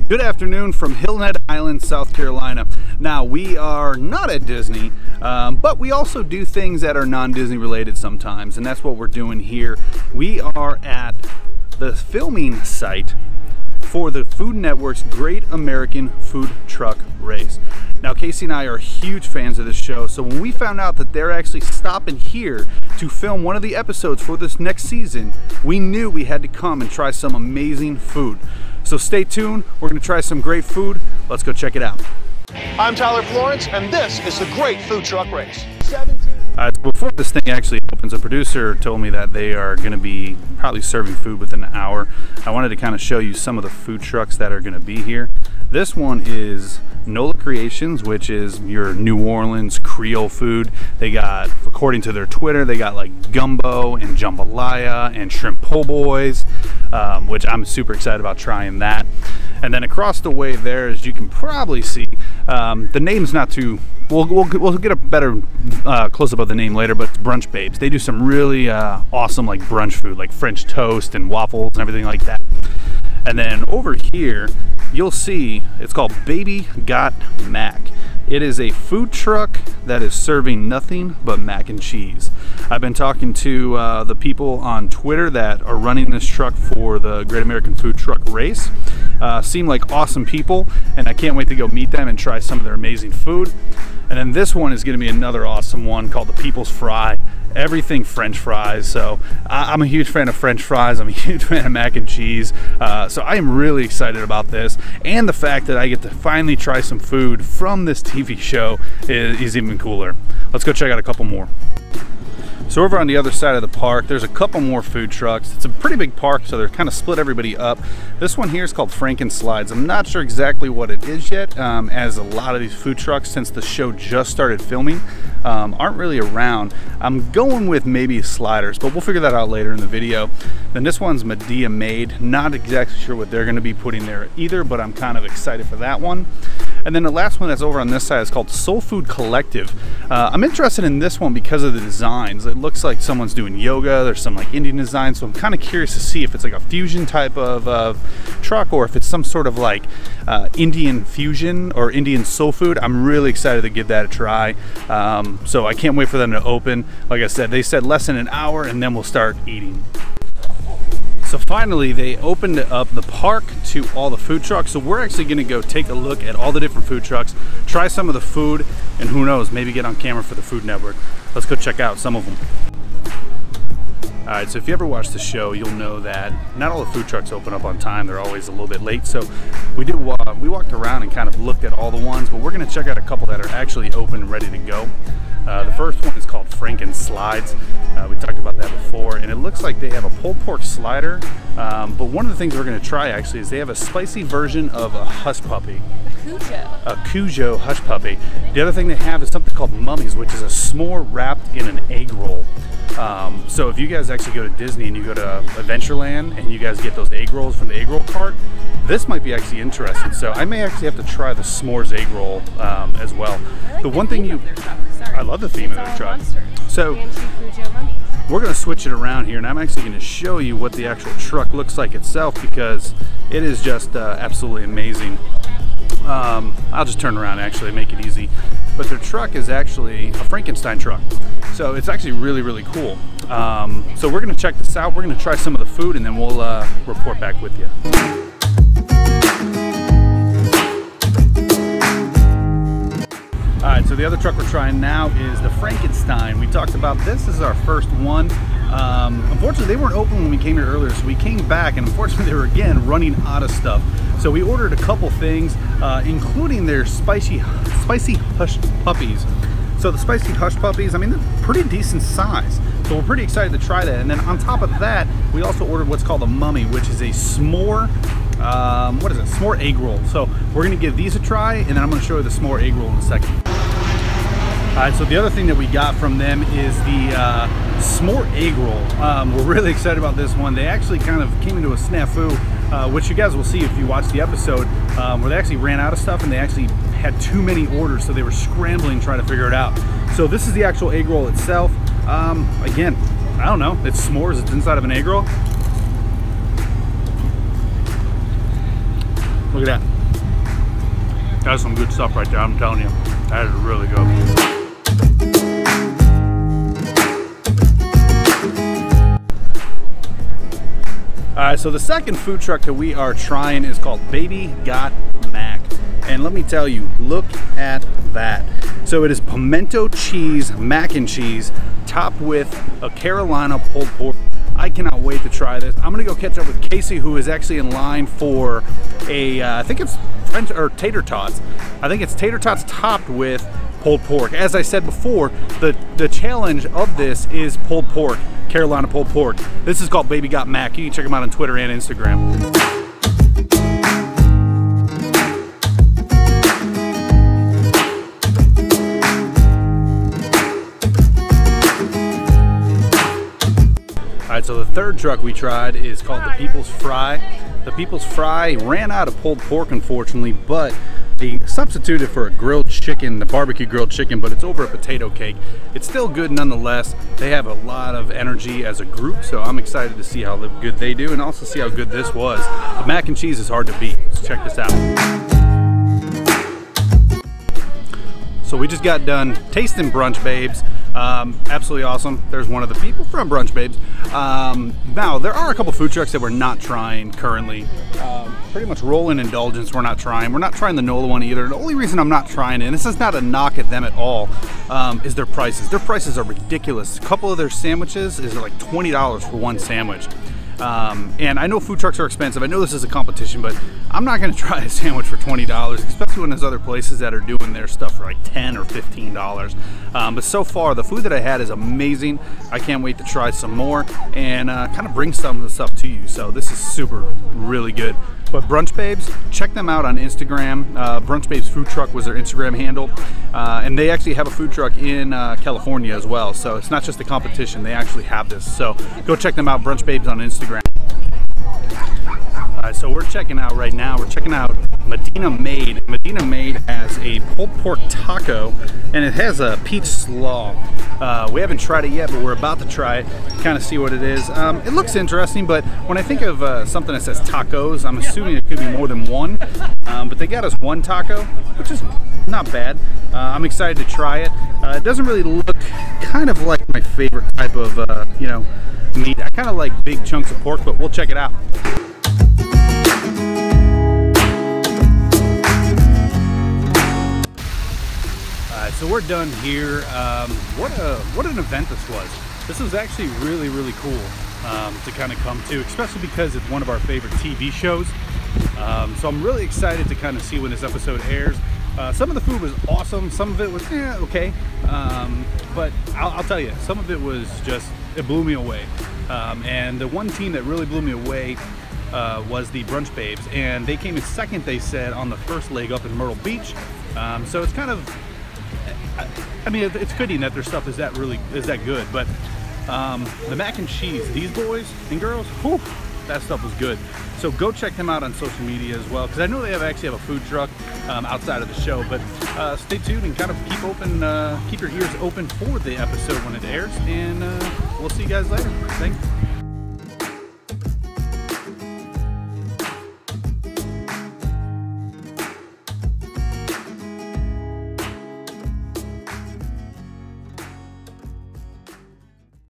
Good afternoon from Hilton Island, South Carolina. Now, we are not at Disney, but we also do things that are non-Disney related sometimes, and that's what we're doing here. We are at the filming site for the Food Network's Great American Food Truck Race. Now, Casey and I are huge fans of this show, so when we found out that they're actually stopping here to film one of the episodes for this next season, we knew we had to come and try some amazing food. So stay tuned, we're gonna try some great food. Let's go check it out. I'm Tyler Florence, and this is the Great Food Truck Race. Before this thing actually opens, a producer told me that they are gonna be probably serving food within an hour. I wanted to kind of show you some of the food trucks that are gonna be here. This one is NOLA Creations, which is your New Orleans Creole food. They got, according to their Twitter, they got like gumbo and jambalaya and shrimp po' boys, which I'm super excited about trying that. And then across the way there, as you can probably see, the name's not too, we'll get a better close-up of the name later, but it's Brunch Babes. They do some really awesome like brunch food, like French toast and waffles and everything like that. And then over here, you'll see it's called Baby Got Mac. It is a food truck that is serving nothing but mac and cheese. I've been talking to the people on Twitter that are running this truck for the Great American Food Truck Race. Seem like awesome people, and I can't wait to go meet them and try some of their amazing food. And then this one is going to be another awesome one called the People's Fry. Everything French fries. So I'm a huge fan of French fries. I'm a huge fan of mac and cheese. So I am really excited about this, and the fact that I get to finally try some food from this TV show is even cooler. Let's go check out a couple more. So over on the other side of the park, there's a couple more food trucks. It's a pretty big park, so they're kind of split everybody up. This one here is called Frankenstein. I'm not sure exactly what it is yet, as a lot of these food trucks, since the show just started filming, aren't really around. I'm going with maybe sliders, but we'll figure that out later in the video. Then this one's Medea Made. Not exactly sure what they're going to be putting there either, but I'm kind of excited for that one. And then the last one that's over on this side is called Soul Food Collective. I'm interested in this one because of the designs. It looks like someone's doing yoga. There's some like Indian designs, so I'm kind of curious to see if it's like a fusion type of truck, or if it's some sort of like Indian fusion or Indian soul food. I'm really excited to give that a try. So I can't wait for them to open. Like I said, they said less than an hour, and then we'll start eating. So finally, they opened up the park to all the food trucks. So we're actually gonna go take a look at all the different food trucks, try some of the food, and who knows, maybe get on camera for the Food Network. Let's go check out some of them. All right, so if you ever watch the show, you'll know that not all the food trucks open up on time. They're always a little bit late. So we walked around and kind of looked at all the ones, but we're gonna check out a couple that are actually open and ready to go. The first one is called Frankenstein. We talked about that before, and it looks like they have a pulled pork slider, but one of the things we're going to try actually is they have a spicy version of a hush puppy. A Cujo hush puppy. The other thing they have is something called Mummies, which is a s'more wrapped in an egg roll. So if you guys actually go to Disney and you go to Adventureland and you guys get those egg rolls from the egg roll cart, this might be actually interesting. So I may actually have to try the s'mores egg roll as well. The one thing I love the theme of the truck. So we're going to switch it around here, and I'm actually going to show you what the actual truck looks like itself, because it is just absolutely amazing. I'll just turn around actually, make it easy. But their truck is actually a Frankenstein truck. So it's actually really, really cool. So we're going to check this out. We're going to try some of the food, and then we'll report back with you. Alright, so the other truck we're trying now is the Frankenstein. We talked about this is our first one. Unfortunately, they weren't open when we came here earlier, so we came back, and unfortunately they were again running out of stuff. So we ordered a couple things, including their spicy hush puppies. So the spicy hush puppies, I mean, they're pretty decent size. So we're pretty excited to try that. And then on top of that, we also ordered what's called a Mummy, which is a s'more, what is it? Smore Eggroll. So we're gonna give these a try, and then I'm gonna show you the Smore Eggroll in a second. All right, so the other thing that we got from them is the Smore Eggroll. We're really excited about this one. They actually kind of came into a snafu, which you guys will see if you watch the episode, where they actually ran out of stuff and they actually had too many orders, so they were scrambling trying to figure it out. So this is the actual egg roll itself. Again, I don't know, it's s'mores, it's inside of an egg roll. Look at that. That's some good stuff right there, I'm telling you. That is really good. Alright, so the second food truck that we are trying is called Baby Got Mac. And let me tell you, look at that. So it is pimento cheese, mac and cheese, topped with a Carolina pulled pork. I cannot wait to try this. I'm gonna go catch up with Casey, who is actually in line for a, I think it's French or Tater Tots. I think it's Tater Tots topped with pulled pork. As I said before, the challenge of this is pulled pork, Carolina pulled pork. This is called Baby Got Mac. You can check them out on Twitter and Instagram. Alright, so the third truck we tried is called the People's Fry. The People's Fry ran out of pulled pork, unfortunately, but they substituted for a grilled chicken, the barbecue grilled chicken, but it's over a potato cake. It's still good nonetheless. They have a lot of energy as a group, so I'm excited to see how good they do and also see how good this was. The mac and cheese is hard to beat, so check this out. So we just got done tasting Brunch Babes. Absolutely awesome. There's one of the people from Brunch Babes. Now, there are a couple food trucks that we're not trying currently. Pretty much Roll-In Indulgence we're not trying. We're not trying the NOLA one either. The only reason I'm not trying it, and this is not a knock at them at all, is their prices. Their prices are ridiculous. A couple of their sandwiches is like $20 for one sandwich. And I know food trucks are expensive. I know this is a competition, but I'm not going to try a sandwich for $20, especially when there's other places that are doing their stuff for like $10 or $15. But so far, the food that I had is amazing. I can't wait to try some more and kind of bring some of this stuff to you. So this is super, really good. But Brunch Babes, check them out on Instagram. Brunch Babes Food Truck was their Instagram handle. And they actually have a food truck in California as well. So it's not just a competition, they actually have this. So go check them out, Brunch Babes on Instagram. Alright, so we're checking out right now, we're checking out Medina Made. Medina Made has a pulled pork taco and it has a peach slaw. We haven't tried it yet, but we're about to try it, kind of see what it is. It looks interesting, but when I think of something that says tacos, I'm assuming it could be more than one. But they got us one taco, which is not bad. I'm excited to try it. It doesn't really look kind of like my favorite type of, you know, meat. I kind of like big chunks of pork, but we'll check it out. So we're done here. What an event this was. This was actually really, really cool to kind of come to, especially because it's one of our favorite TV shows. So I'm really excited to kind of see when this episode airs. Some of the food was awesome. Some of it was okay. But I'll tell you, some of it was just, it blew me away. And the one team that really blew me away was the Brunch Babes. And they came in second, they said, on the first leg up in Myrtle Beach. So it's kind of, I mean, it's fitting that their stuff is that good, but the mac and cheese, these boys and girls, whew, that stuff was good. So go check them out on social media as well, because I know they actually have a food truck outside of the show. But stay tuned and kind of keep your ears open for the episode when it airs, and we'll see you guys later. Thanks.